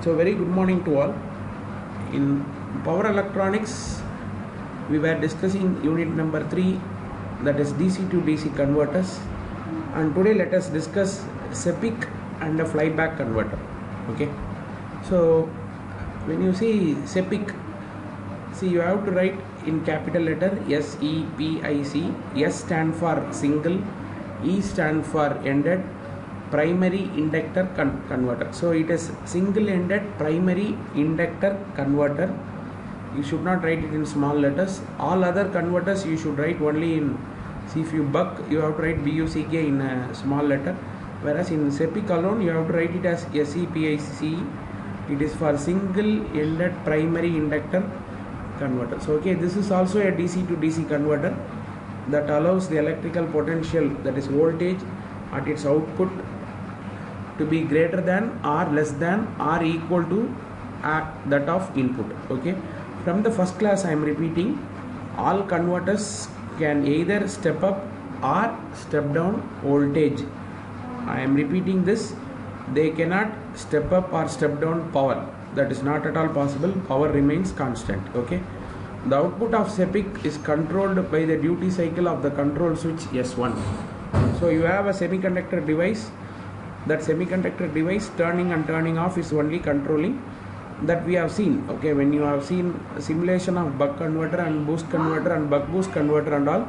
So very good morning to all. In power electronics, we were discussing unit number 3, that is DC to DC converters, and today let us discuss SEPIC and a flyback converter. Okay, so when you see SEPIC, see you have to write in capital letter SEPIC. S stand for single, E stand for ended primary inductor converter. So it is single-ended primary inductor converter. You should not write it in small letters. All other converters you should write only in, see if you buck, you have to write BUCK in a small letter, whereas in SEPIC alone you have to write it as SEPIC. It is for single-ended primary inductor converter. So okay, this is also a DC to DC converter that allows the electrical potential, that is voltage, at its output to be greater than or less than or equal to that of input. Okay, from the first class I am repeating, all converters can either step up or step down voltage. I am repeating this, they cannot step up or step down power. That is not at all possible. Power remains constant. Okay, the output of SEPIC is controlled by the duty cycle of the control switch S1. So you have a semiconductor device. That semiconductor device turning and turning off is only controlling. That we have seen. Okay, when you have seen simulation of buck converter and boost converter and buck boost converter and all,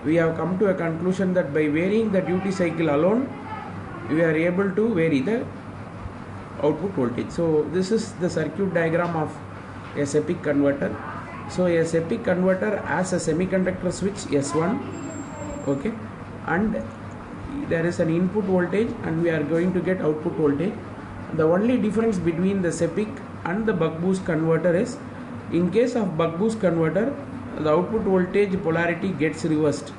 we have come to a conclusion that by varying the duty cycle alone, we are able to vary the output voltage. So this is the circuit diagram of a SEPIC converter. So a SEPIC converter has a semiconductor switch S1. Okay, and there is an input voltage and we are going to get output voltage. The only difference between the SEPIC and the buck boost converter is, in case of buck boost converter, the output voltage polarity gets reversed,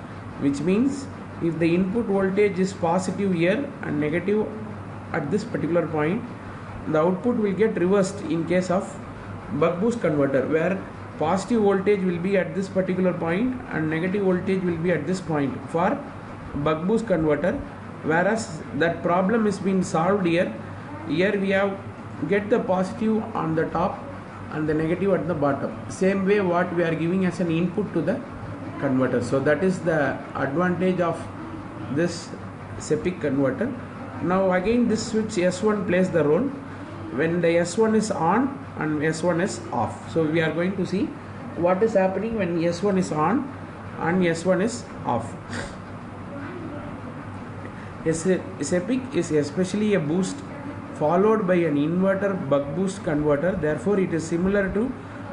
which means if the input voltage is positive here and negative at this particular point, the output will get reversed in case of buck boost converter, where positive voltage will be at this particular point and negative voltage will be at this point for buck boost converter, whereas that problem is being solved here. Here we have get the positive on the top and the negative at the bottom, same way what we are giving as an input to the converter. So that is the advantage of this SEPIC converter. Now again this switch S1 plays the role when the S1 is on and S1 is off. So we are going to see what is happening when S1 is on and S1 is off. SEPIC is especially a boost followed by an inverter buck boost converter. Therefore it is similar to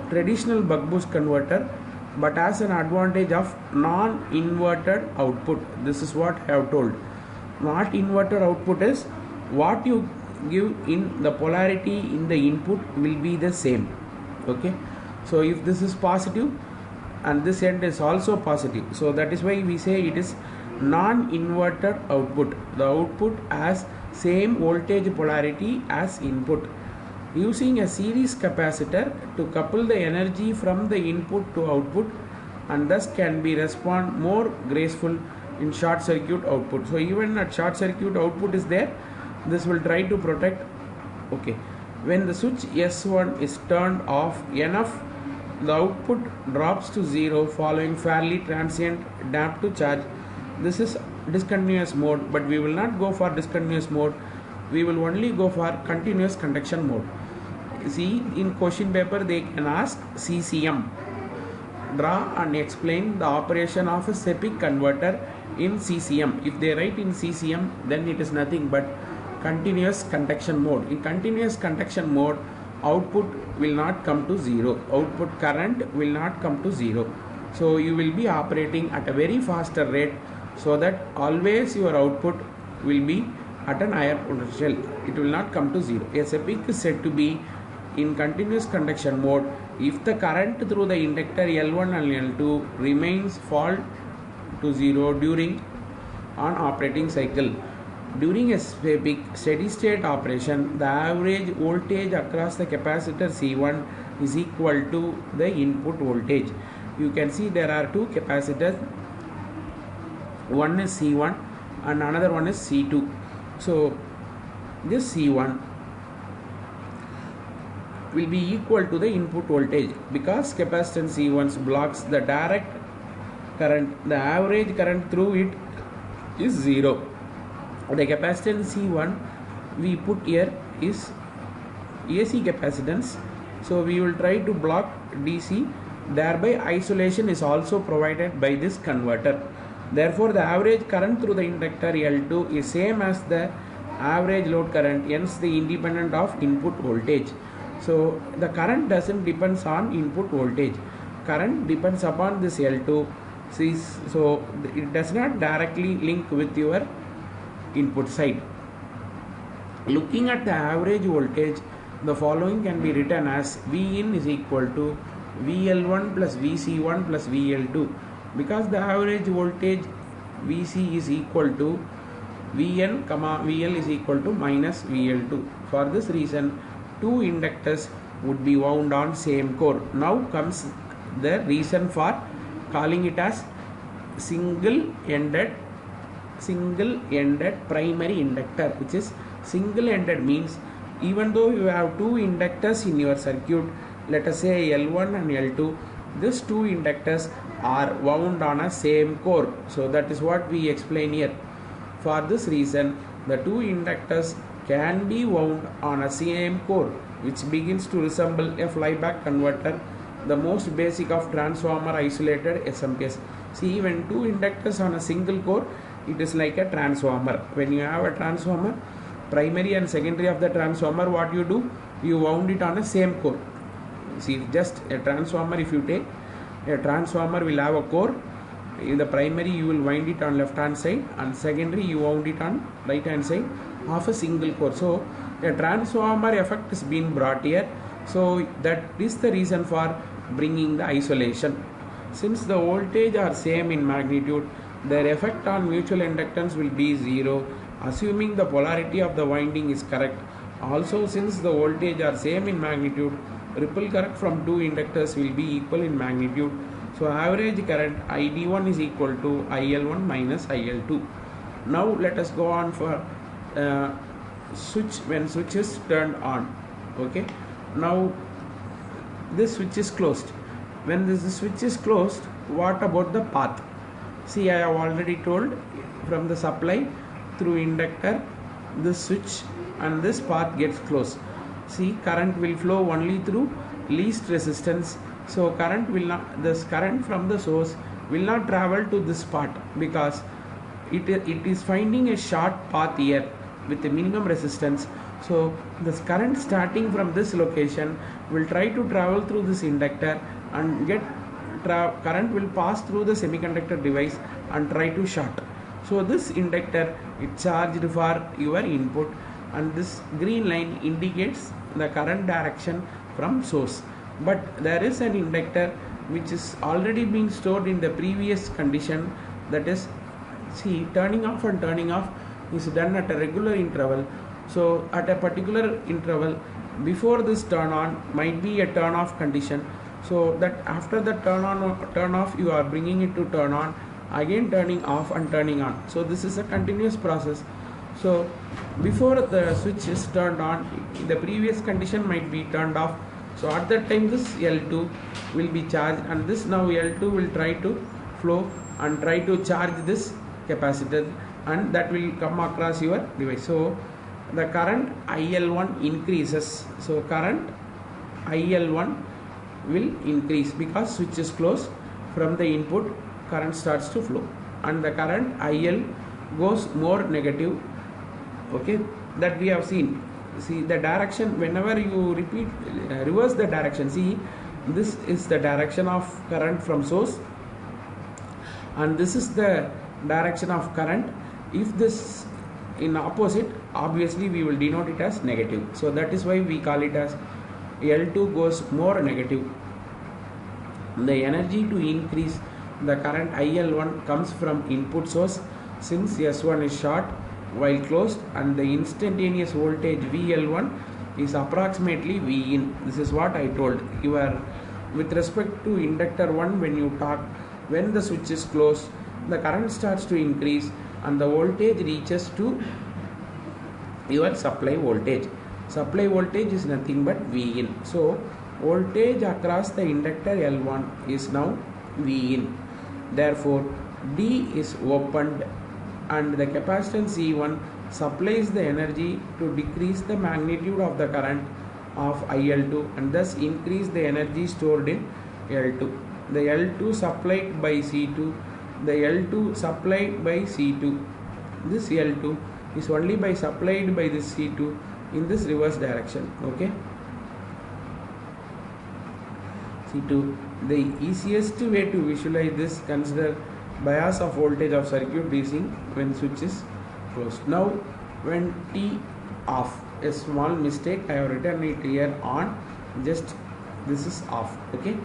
traditional buck boost converter, but has an advantage of non-inverted output. This is what I have told. Not inverted output is what you give in the polarity in the input will be the same. Okay, so if this is positive and this end is also positive, so that is why we say it is non-inverted output. The output has same voltage polarity as input. Using a series capacitor to couple the energy from the input to output, and thus can be respond more graceful in short circuit output. So even at short circuit output is there, this will try to protect. Okay, when the switch S1 is turned off enough, the output drops to 0 following fairly transient damp to charge. This is discontinuous mode, but we will not go for discontinuous mode. We will only go for continuous conduction mode. See, in question paper they can ask CCM. Draw and explain the operation of a SEPIC converter in CCM. If they write in CCM, then it is nothing but continuous conduction mode. In continuous conduction mode, output will not come to 0. Output current will not come to 0. So you will be operating at a very faster rate, so that always your output will be at an higher potential. It will not come to 0. A SEPIC is said to be in continuous conduction mode if the current through the inductor L1 and L2 remains fall to 0 during on operating cycle. During a SEPIC steady state operation, the average voltage across the capacitor C1 is equal to the input voltage. You can see there are two capacitors, one is C1 and another one is C2. So this C1 will be equal to the input voltage, because capacitance C1 blocks the direct current. The average current through it is 0. The capacitance C1 we put here is AC capacitance, so we will try to block DC, thereby isolation is also provided by this converter. Therefore the average current through the inductor L2 is same as the average load current, hence the independent of input voltage. So the current doesn't depends on input voltage, current depends upon this L2. So it does not directly link with your input side. Looking at the average voltage, the following can be written as Vin is equal to VL1 plus VC1 plus VL2, because the average voltage VC is equal to Vn, VL is equal to minus VL2. For this reason, two inductors would be wound on same core. Now comes the reason for calling it as single-ended primary inductor, which is single-ended means even though you have two inductors in your circuit, let us say L1 and L2, these two inductors are wound on a same core. So that is what we explain here. For this reason, the two inductors can be wound on a same core, which begins to resemble a flyback converter, the most basic of transformer isolated SMPS. See, when two inductors on a single core, it is like a transformer. When you have a transformer, primary and secondary of the transformer, what you do? You wound it on a same core. See, just a transformer, if you take a transformer will have a core. In the primary you will wind it on left hand side, and secondary you wound it on right hand side of a single core. So a transformer effect is being brought here. So that is the reason for bringing the isolation. Since the voltage are same in magnitude, their effect on mutual inductance will be 0, assuming the polarity of the winding is correct. Also, since the voltage are same in magnitude, ripple current from two inductors will be equal in magnitude. So average current ID1 is equal to IL1 minus IL2. Now let us go on for switch, when switch is turned on. Okay, now this switch is closed. When this switch is closed, what about the path? See, I have already told, from the supply through inductor, this switch and this path gets closed. See, current will flow only through least resistance. So current will not, this current from the source will not travel to this part, because it is finding a short path here with a minimum resistance. So this current starting from this location will try to travel through this inductor and get current will pass through the semiconductor device and try to short. So this inductor is charged for your input, and this green line indicates the current direction from source. But there is an inductor which is already been stored in the previous condition, that is, see, turning off and turning off is done at a regular interval. So at a particular interval before this turn on might be a turn off condition, so that after the turn off you are bringing it to turn on, again turning off and turning on. So this is a continuous process. So before the switch is turned on, the previous condition might be turned off. So at that time this L2 will be charged, and this now L2 will try to flow and try to charge this capacitor, and that will come across your device. So the current IL1 increases. So current IL1 will increase because switch is closed. From the input, current starts to flow, and the current IL goes more negative. Okay, that we have seen. See the direction, whenever you repeat, reverse the direction. See, this is the direction of current from source, and this is the direction of current. If this in opposite, obviously we will denote it as negative. So that is why we call it as L2 goes more negative. The energy to increase the current IL1 comes from input source, since S1 is short while closed, and the instantaneous voltage VL1 is approximately Vin. This is what I told you. Are with respect to inductor 1, when you talk, when the switch is closed, the current starts to increase and the voltage reaches to your supply voltage. supply voltage is nothing but V in. So voltage across the inductor L1 is now V in. Therefore D is opened and the capacitance C1 supplies the energy to decrease the magnitude of the current of IL2 and thus increase the energy stored in L2. The L2 supplied by C2, the L2 supplied by C2, this L2 is only by supplied by this C2 in this reverse direction. Okay, C2. The easiest way to visualize this, consider bias of voltage of circuit DC when switch is closed. Now when T off, a small mistake, I have written it here on, just this is off. Okay,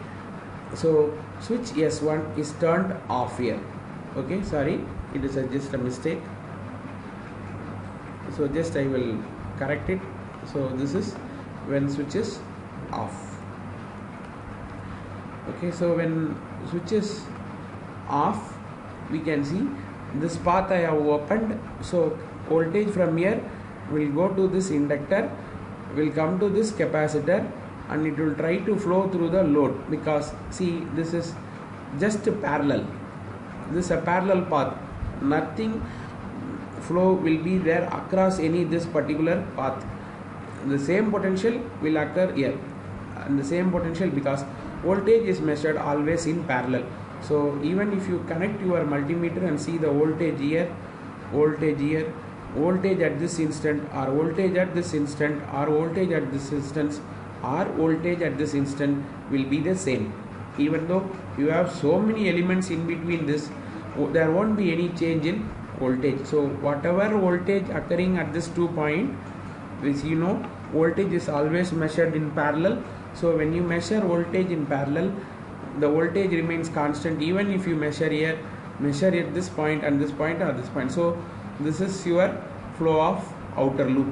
so switch S1 is turned off here. Okay, sorry, it is just a mistake, so just I will correct it. So this is when switch is off. Okay, so when switch is off, we can see this path I have opened. So voltage from here will go to this inductor, will come to this capacitor, and it will try to flow through the load, because see, this is just parallel, this is a parallel path, nothing flow will be there across any this particular path. The same potential will occur here and the same potential, because voltage is measured always in parallel. So even if you connect your multimeter and see the voltage here, voltage at this instant, or voltage at this instant, or voltage at this instance, or voltage at this instant will be the same. Even though you have so many elements in between this, there won't be any change in voltage. So whatever voltage occurring at this 2 point, which you know, voltage is always measured in parallel. So when you measure voltage in parallel, the voltage remains constant even if you measure here, measure at this point and this point or this point. So this is your flow of outer loop,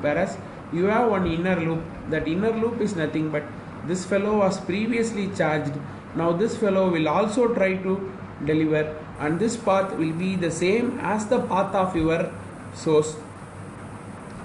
whereas you have one inner loop. That inner loop is nothing but this fellow was previously charged, now this fellow will also try to deliver, and this path will be the same as the path of your source.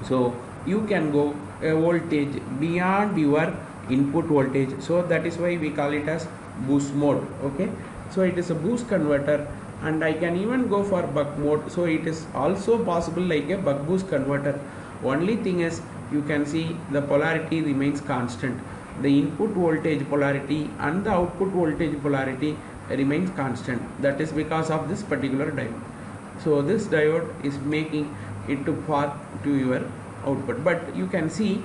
So you can go a voltage beyond your input voltage, so that is why we call it as boost mode. Okay, so it is a boost converter, and I can even go for buck mode, so it is also possible like a buck boost converter. Only thing is, you can see the polarity remains constant, the input voltage polarity and the output voltage polarity remains constant. That is because of this particular diode. So this diode is making it to path to your output, but you can see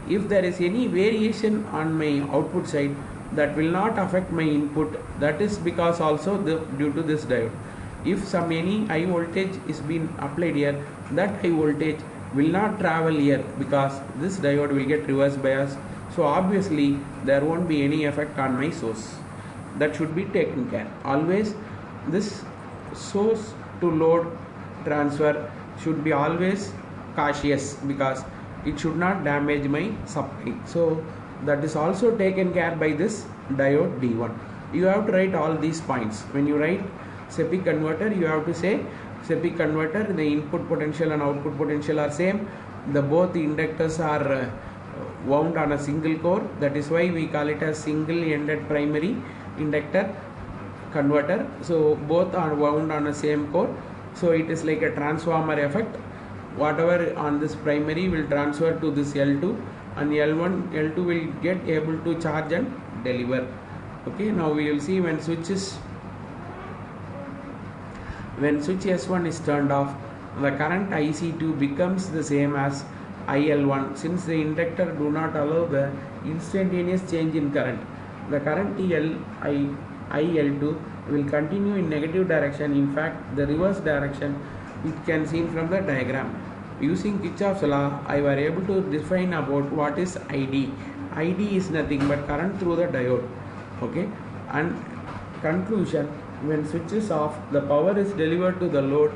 if there is any variation on my output side, that will not affect my input. That is because also due to this diode. If some any high voltage is being applied here, that high voltage will not travel here because this diode will get reverse bias. So obviously there won't be any effect on my source. That should be taken care. Always this source to load transfer should be always cautious, because it should not damage my supply. So that is also taken care by this diode D1. You have to write all these points. When you write SEPIC converter, you have to say SEPIC converter, the input potential and output potential are same. The both inductors are wound on a single core. That is why we call it as single-ended primary inductor converter. So both are wound on the same core. So it is like a transformer effect. Whatever on this primary will transfer to this L2, and L1, L2 will get able to charge and deliver. Okay, now we will see when switch S1 is turned off, the current IC2 becomes the same as IL1. Since the inductor do not allow the instantaneous change in current, the current IL2 will continue in negative direction. In fact, the reverse direction, it can seen from the diagram. Using Kirchhoff's law, I were able to define about what is ID. ID is nothing but current through the diode. Okay, and conclusion, when switch is off, the power is delivered to the load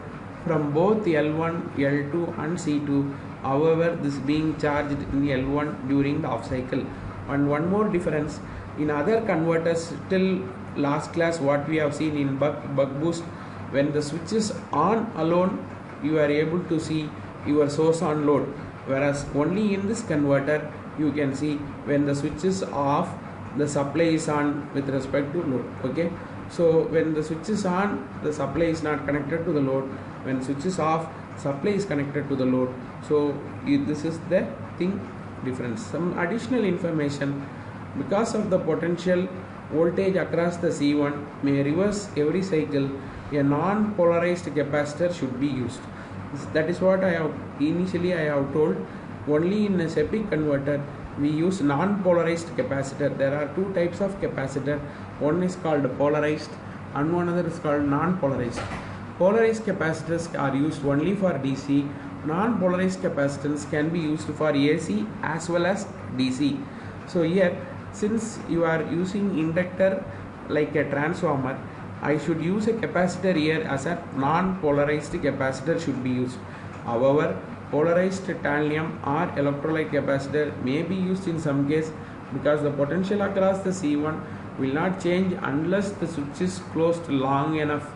from both L1, L2 and C2. However, this being charged in L1 during the off cycle. And one more difference, in other converters till last class what we have seen in buck boost, when the switch is on alone, you are able to see your source on load. whereas only in this converter you can see when the switch is off, the supply is on with respect to load. Okay, so when the switch is on, the supply is not connected to the load. When switch is off, supply is connected to the load. So this is the thing difference. Some additional information: because of the potential voltage across the C1 may reverse every cycle, a non-polarized capacitor should be used. That is what I have told. Only in a SEPIC converter we use non-polarized capacitor. There are two types of capacitor. One is called polarized and one other is called non-polarized. Polarized capacitors are used only for DC. Non-polarized capacitance can be used for AC as well as DC. So here, since you are using inductor like a transformer, I should use a capacitor here as a non-polarized capacitor should be used. However, polarized tandem or electrolyte capacitor may be used in some case, because the potential across the C1 will not change unless the switch is closed long enough.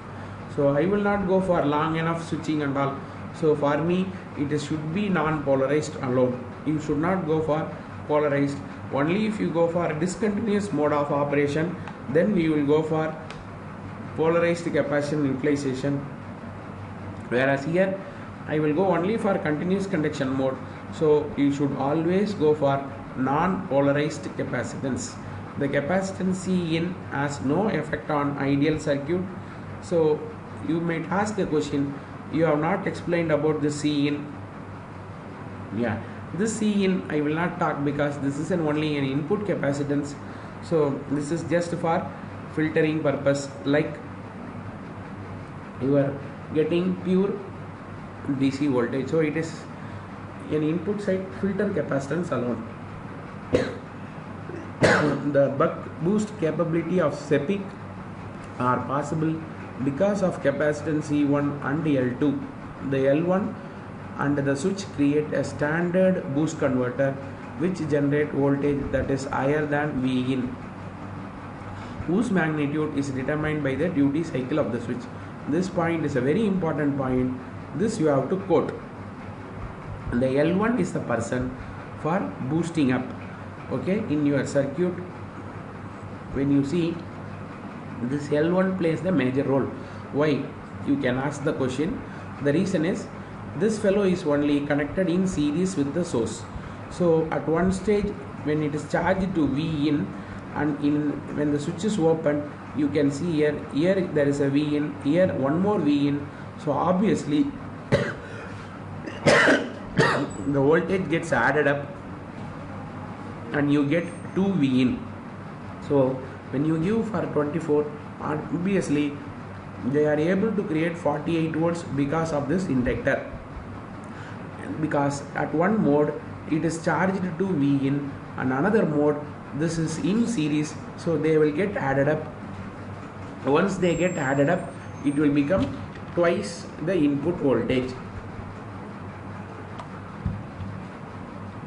So I will not go for long enough switching and all. So for me it should be non-polarized alone. You should not go for polarized. Only if you go for a discontinuous mode of operation, then we will go for polarized capacitor utilization, whereas here I will go only for continuous conduction mode. So you should always go for non-polarized capacitance. The capacitance Cin has no effect on ideal circuit. So you might ask a question, you have not explained about the Cin. Yeah, this Cin I will not talk because this is only an input capacitance. So this is just for filtering purpose, like you are getting pure DC voltage. So it is an input side filter capacitance alone. The buck boost capability of SEPIC are possible because of capacitance C1 and L2. The L1 and the switch create a standard boost converter which generate voltage that is higher than Vin, whose magnitude is determined by the duty cycle of the switch. This point is a very important point. This you have to quote. The L1 is the person for boosting up. Okay, in your circuit, when you see this L1 plays the major role. Why? You can ask the question. The reason is this fellow is only connected in series with the source. So at one stage when it is charged to V in, and when the switch is open, you can see here there is a V in, here one more V in. So obviously the voltage gets added up and you get 2 V in. So when you give for 24, obviously they are able to create 48 volts because of this inductor, because at one mode it is charged to V in and another mode this is in series, so they will get added up. Once they get added up, it will become twice the input voltage.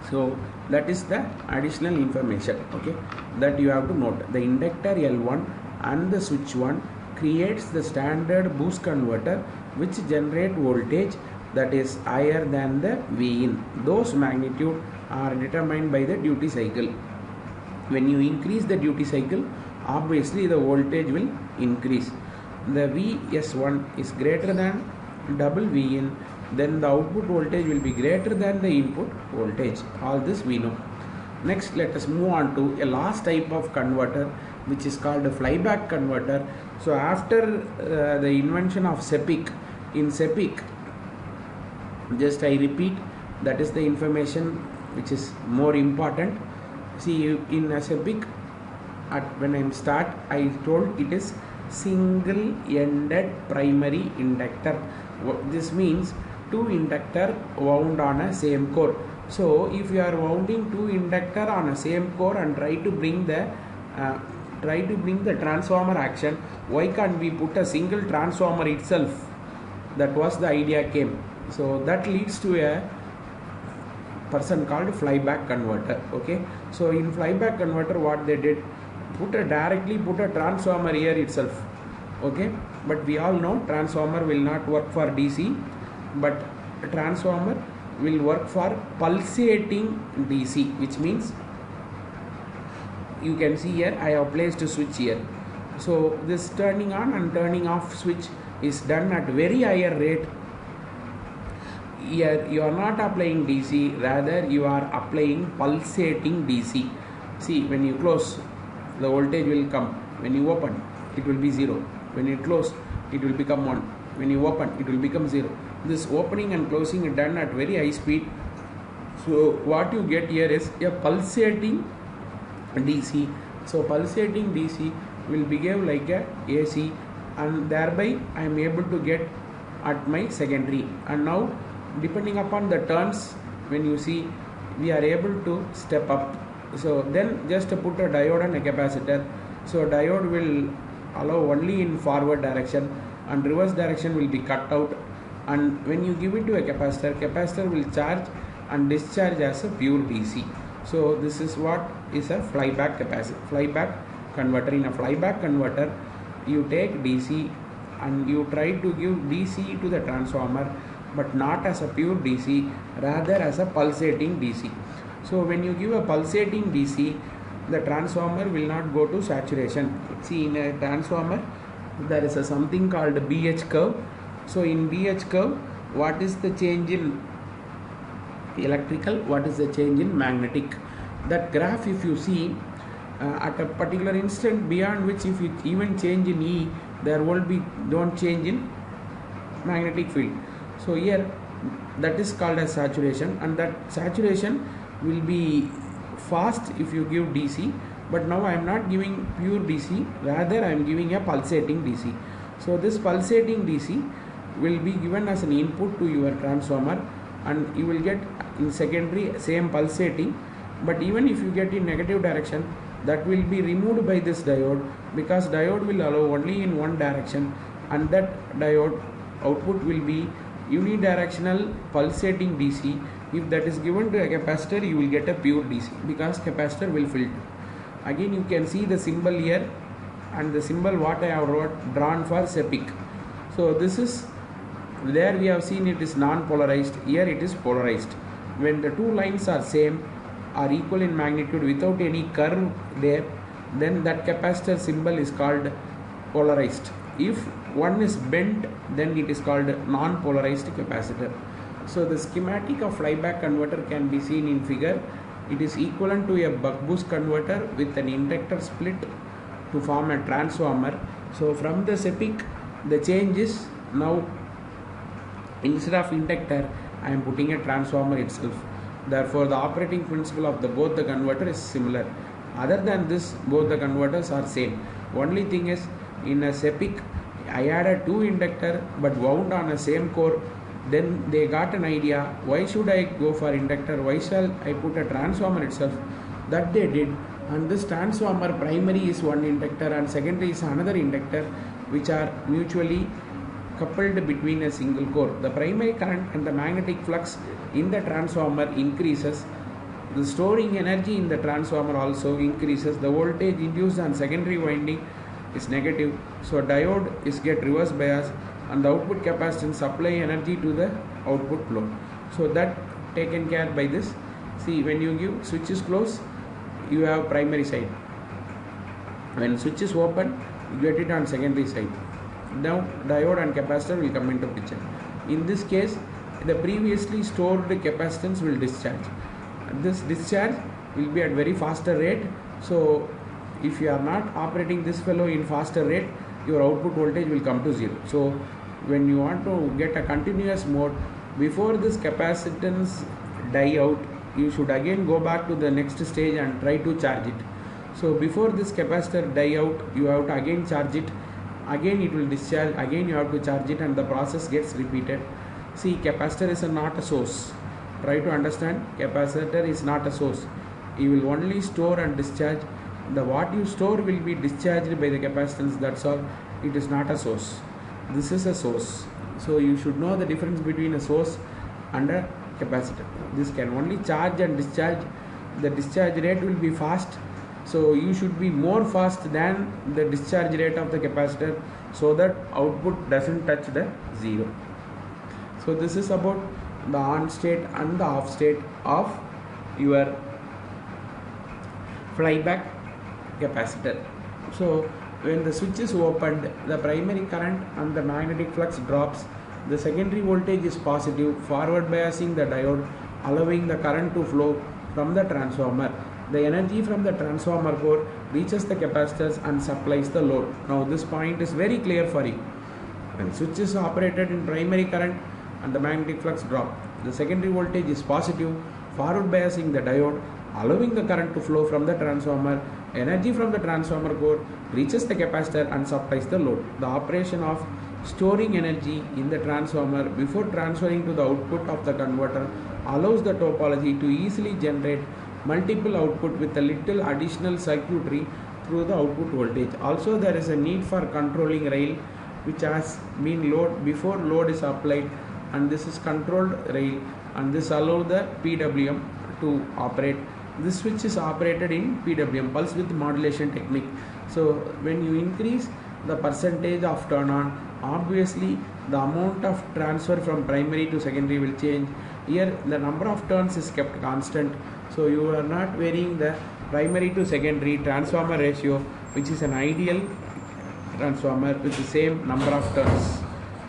So that is the additional information, okay, that you have to note. The inductor L1 and the switch 1 creates the standard boost converter which generate voltage that is higher than the V in. Those magnitude are determined by the duty cycle. When you increase the duty cycle, obviously the voltage will increase. The Vs1 is greater than double V in, then the output voltage will be greater than the input voltage. All this we know. Next, let us move on to a last type of converter which is called a flyback converter. So after the invention of SEPIC, in SEPIC, just I repeat, that is the information which is more important. See, in a SEPIC, when I start, I told it is single-ended primary inductor. This means two inductor wound on a same core. So if you are wounding two inductor on a same core and try to bring the transformer action, why can't we put a single transformer itself? That was the idea came. So that leads to a person called flyback converter. Okay, so in flyback converter, what they did, directly put a transformer here itself. Okay, but we all know transformer will not work for DC, but a transformer will work for pulsating DC, which means you can see here I have placed a switch here. So this turning on and turning off switch is done at very higher rate. Here you are not applying DC, rather you are applying pulsating DC. See, when you close, the voltage will come. When you open, it will be 0. When you close, it will become 1. When you open, it will become 0. This opening and closing is done at very high speed. So what you get here is a pulsating DC. So pulsating DC will behave like a AC, and thereby I am able to get at my secondary. And now, depending upon the turns, when you see, we are able to step up. So then just put a diode and a capacitor. So diode will allow only in forward direction, and reverse direction will be cut out. And when you give it to a capacitor, capacitor will charge and discharge as a pure DC. So this is what is a flyback converter. In a flyback converter, you take DC and you try to give DC to the transformer, but not as a pure DC, rather as a pulsating DC. So when you give a pulsating DC, the transformer will not go to saturation. See, in a transformer there is a something called BH curve. So in BH curve, what is the change in electrical, what is the change in magnetic? That graph, if you see, at a particular instant beyond which if you even change in E, there will be don't change in magnetic field. So here that is called as saturation, and that saturation will be fast if you give DC. But now I am not giving pure DC, rather I am giving a pulsating DC. So this pulsating DC will be given as an input to your transformer, and you will get in secondary same pulsating. But even if you get in negative direction, that will be removed by this diode, because diode will allow only in one direction, and that diode output will be unidirectional pulsating DC. If that is given to a capacitor, you will get a pure DC, because capacitor will filter. Again, you can see the symbol here, and the symbol what I have drawn for SEPIC. So this is, there we have seen it is non-polarized, here it is polarized. When the two lines are same, are equal in magnitude without any curve there, then that capacitor symbol is called polarized. If one is bent, then it is called non-polarized capacitor. So the schematic of flyback converter can be seen in figure. It is equivalent to a buck boost converter with an inductor split to form a transformer. So from the SEPIC, the change is now instead of inductor, I am putting a transformer itself. Therefore, the operating principle of both the converter is similar. Other than this, both the converters are same. Only thing is, in a SEPIC, I added two inductor but wound on a same core. Then they got an idea, why should I go for inductor? Why shall I put a transformer itself? That they did. And this transformer primary is one inductor and secondary is another inductor, which are mutually coupled between a single core. The primary current and the magnetic flux in the transformer increases. The storing energy in the transformer also increases. The voltage induced on secondary winding is negative. So diode is get reverse bias, and the output capacitance supply energy to the output flow. So that taken care by this. See, when you give switch is closed, you have primary side. When switch is open, you get it on secondary side. Now diode and capacitor will come into picture. In this case, the previously stored capacitance will discharge. This discharge will be at very faster rate. So if you are not operating this fellow in faster rate, your output voltage will come to 0. So when you want to get a continuous mode, before this capacitance die out, you should again go back to the next stage and try to charge it. So before this capacitor die out, you have to again charge it. Again it will discharge, again you have to charge it, and the process gets repeated. See, capacitor is not a source. Try to understand, capacitor is not a source. You will only store and discharge. The what you store will be discharged by the capacitance, that's all. It is not a source. This is a source. So you should know the difference between a source and a capacitor. This can only charge and discharge. The discharge rate will be fast. So you should be more fast than the discharge rate of the capacitor, so that output doesn't touch the 0. So this is about the on state and the off state of your flyback capacitor. So when the switch is opened, the primary current and the magnetic flux drops. The secondary voltage is positive, forward biasing the diode, allowing the current to flow from the transformer. The energy from the transformer core reaches the capacitors and supplies the load. Now this point is very clear for you. When switch is operated in primary current and the magnetic flux drop, the secondary voltage is positive, forward biasing the diode, allowing the current to flow from the transformer. Energy from the transformer core reaches the capacitor and supplies the load. The operation of storing energy in the transformer before transferring to the output of the converter allows the topology to easily generate multiple output with a little additional circuitry through the output voltage. Also, there is a need for controlling rail which has been load before load is applied, and this is controlled rail, and this allows the PWM to operate. This switch is operated in PWM, pulse width modulation technique. So when you increase the percentage of turn on, obviously the amount of transfer from primary to secondary will change. Here the number of turns is kept constant, so you are not varying the primary to secondary transformer ratio, which is an ideal transformer with the same number of turns.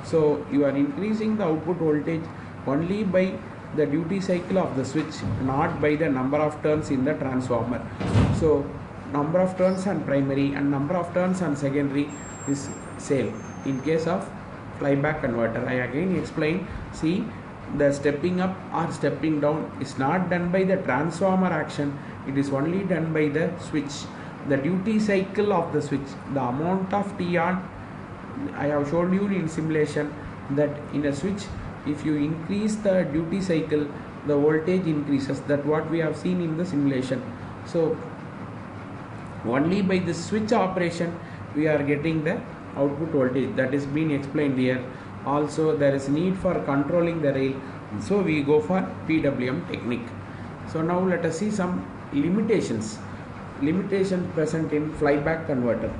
So you are increasing the output voltage only by the duty cycle of the switch, not by the number of turns in the transformer. So number of turns on primary and number of turns on secondary is same. In case of flyback converter, I again explain. See, the stepping up or stepping down is not done by the transformer action, it is only done by the switch. The duty cycle of the switch, the amount of T on, I have shown you in simulation that in a switch, if you increase the duty cycle, the voltage increases. That what we have seen in the simulation. So only by the switch operation we are getting the output voltage, that is being explained here. Also there is need for controlling the rail, so we go for PWM technique. So now let us see some limitations present in flyback converter.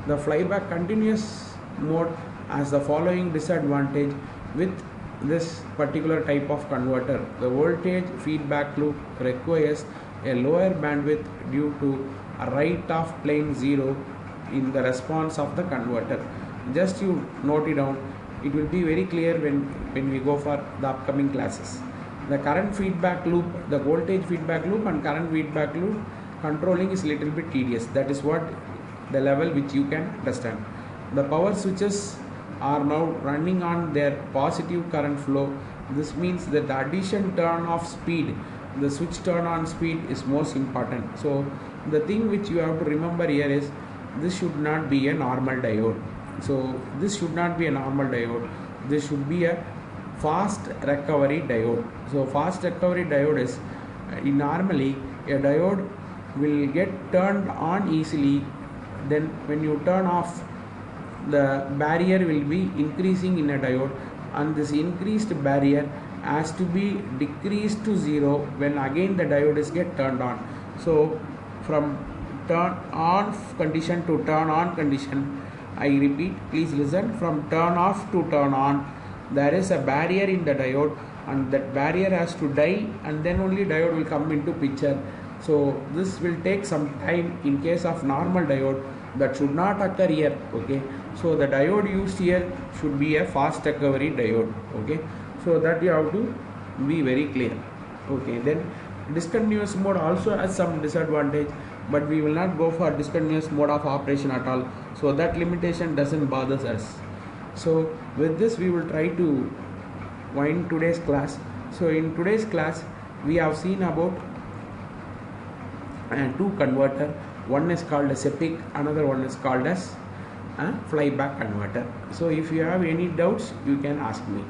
The flyback continuous mode has the following disadvantage with this particular type of converter. The voltage feedback loop requires a lower bandwidth due to a right of plane 0 in the response of the converter. Just you note it down, it will be very clear when we go for the upcoming classes. The current feedback loop, the voltage feedback loop and current feedback loop controlling is little bit tedious. That is what the level which you can understand. The power switches are now running on their positive current flow. This means that the addition turn of speed, the switch turn on speed is most important. So the thing which you have to remember here is this should not be a normal diode. So this should not be a normal diode. This should be a fast recovery diode. So fast recovery diode is normally a diode will get turned on easily, then when you turn off, the barrier will be increasing in a diode, and this increased barrier has to be decreased to 0 when again the diode is get turned on. So from turn off condition to turn on condition, I repeat, please listen, from turn off to turn on, there is a barrier in the diode, and that barrier has to die, and then only diode will come into picture. So this will take some time. In case of normal diode, that should not occur here. Okay, so the diode used here should be a fast recovery diode. Okay, so that you have to be very clear. Okay, then discontinuous mode also has some disadvantage, but we will not go for discontinuous mode of operation at all, so that limitation doesn't bother us. So with this we will try to wind today's class. So in today's class we have seen about two converter. One is called as SEPIC, another one is called as flyback converter. So if you have any doubts, you can ask me.